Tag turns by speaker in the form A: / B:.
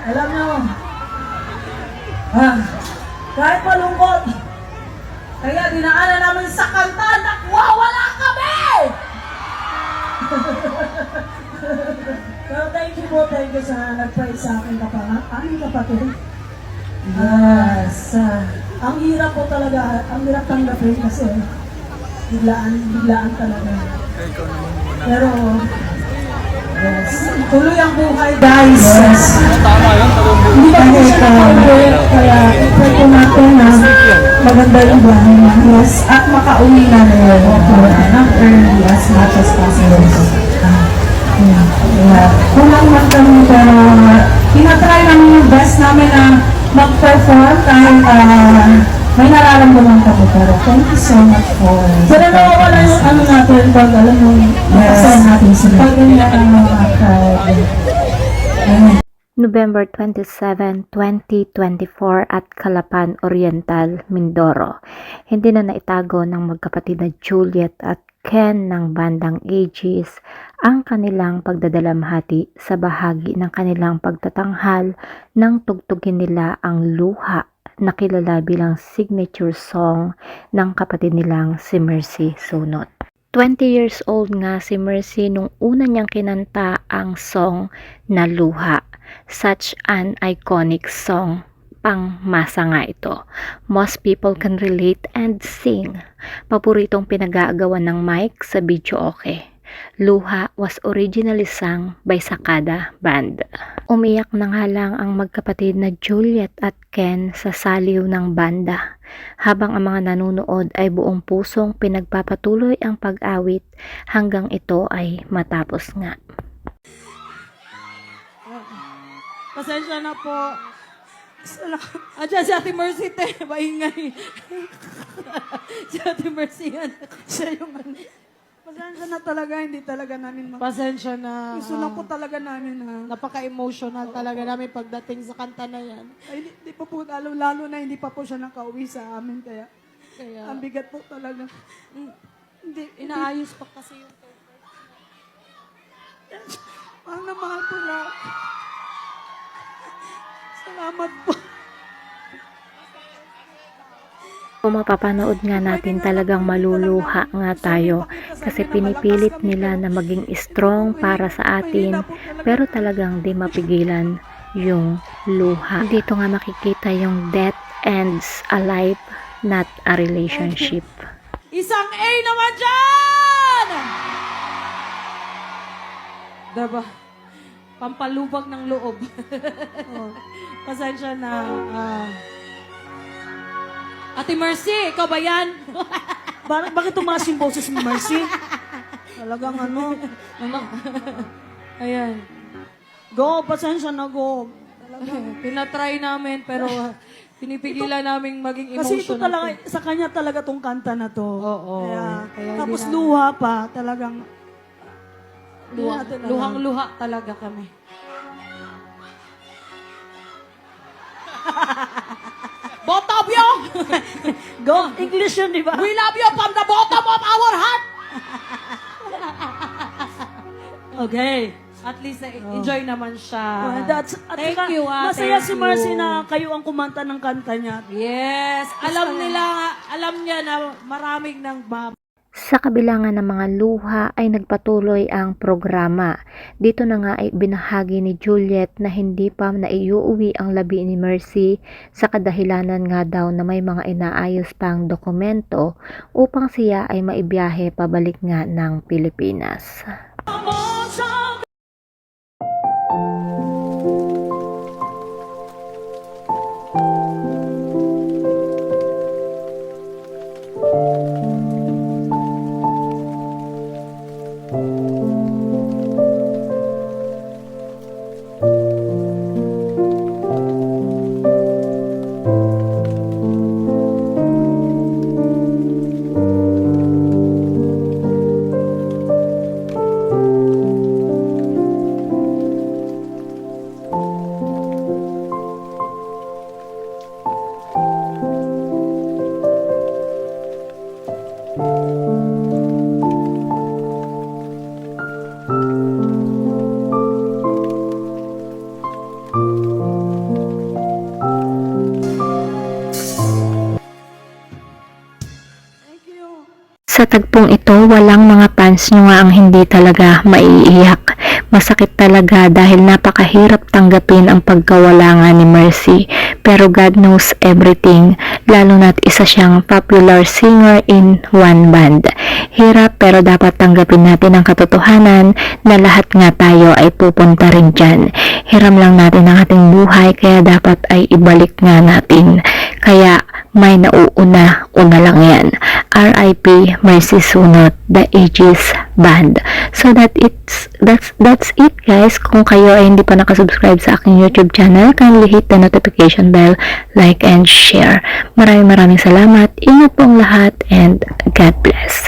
A: Alam nyo, kahit malungkot, kaya dinaanan namin sa kanta, nakwawala kami! Pero thank you sa nag-pray sa akin aming kapatid. Yes. Ang hirap po talaga, ang hirap tanggapin kasi biglaan talaga. Pero, yes. Tuloy ang buhay, guys. Yes. Hindi pa po siya nakauwi, kaya i-pray po natin na maganda yung buhay niya. Yes, at makauwi na rin ng early as much as possible. Kulang man kami, pero tinatry namin yung best namin na mag-perform kahit may nararamdaman kami, pero thank you so much for... Pero nawawala yung ano natin pag alam mo, makasaya natin sila. Pag ganyan ang mga crowd.
B: November 27, 2024 at Calapan Oriental, Mindoro. Hindi na naitago ng magkapatid na Juliet at Ken ng bandang Aegis ang kanilang pagdadalamhati sa bahagi ng kanilang pagtatanghal nang tugtugin nila ang Luha na kilala bilang signature song ng kapatid nilang si Mercy Sunot. 20 years old nga si Mercy nung una niyang kinanta ang song na Luha. Such an iconic song. Pangmasa nga ito. Most people can relate and sing. Paboritong pinag-aagawan ng mic sa video okay. Luha was originally sung by Sakada Band. Umiyak na nga lang ang magkapatid na Juliet at Ken sa saliw ng banda, habang ang mga nanonood ay buong pusong pinagpapatuloy ang pag-awit hanggang ito ay matapos nga.
A: Pasensya na po. Andiyan si Ate Mercy, te. Maingay. Si Ate Mercy, yan. Siya yung ano. Pasensya na talaga, hindi talaga namin
C: Pasensya na.
A: Gusto lang po talaga namin na
C: Napaka-emotional talaga namin pagdating sa kanta na yan.
A: ay, hindi pa po, lalo na hindi pa po siya nakauwi sa amin. Kaya ang bigat po talaga. Hindi,
C: Inaayos pa kasi yung
A: mahal na mahal po na. Salamat po.
B: Kung mapapanood nga natin, talagang maluluha nga tayo kasi pinipilit nila na maging strong para sa atin, pero talagang di mapigilan yung luha. Dito nga makikita yung death ends a life, not a relationship.
C: Isang A naman dyan! Diba? Pampalubag ng loob. Oh, pasensya na. Ate Mercy, ikaw ba yan?
A: Bakit tumaas yung boses mo, Mercy? Talagang ano.
C: Ayan.
A: Go, pasensya na, go.
C: Tinatry namin pero pinipigilan namin maging emotional.
A: Kasi ito talaga, sa kanya talaga tong kanta na to.
C: Oo. Kaya
A: Tapos
C: hindi na-
A: luha pa, talagang
C: Luhang-luha talaga kami. Both of you!
A: Go, English yun, di ba?
C: We love you from the bottom of our heart!
A: Okay.
C: At least enjoy naman siya.
A: Thank
C: Thank you,
A: Masaya
C: thank
A: si Mercy
C: you.
A: na kayo ang kumanta ng kanta niya.
C: Yes, alam niya na maraming nang
B: Sa kabila nga ng mga luha ay nagpatuloy ang programa. Dito na nga ay binahagi ni Juliet na hindi pa naiuuwi ang labi ni Mercy sa kadahilanan nga daw na may mga inaayos pang dokumento upang siya ay maibiyahe pabalik nga ng Pilipinas. Sa tagpong ito, walang mga fans nyo nga ang hindi talaga maiiyak. Masakit talaga dahil napakahirap tanggapin ang pagkawala nga ni Mercy. Pero God knows everything, lalo na't isa siyang popular singer in one band. Hirap pero dapat tanggapin natin ang katotohanan na lahat nga tayo ay pupunta rin dyan. Hiram lang natin ang ating buhay kaya dapat ay ibalik nga natin. Kaya may nauuna lang yan. R.I.P. Mercy Sunot, The Aegis Band. So that's it guys. Kung kayo ay hindi pa nakasubscribe sa aking YouTube channel, kindly hit the notification bell, like and share. Maraming salamat. Ingat po ang lahat and God bless.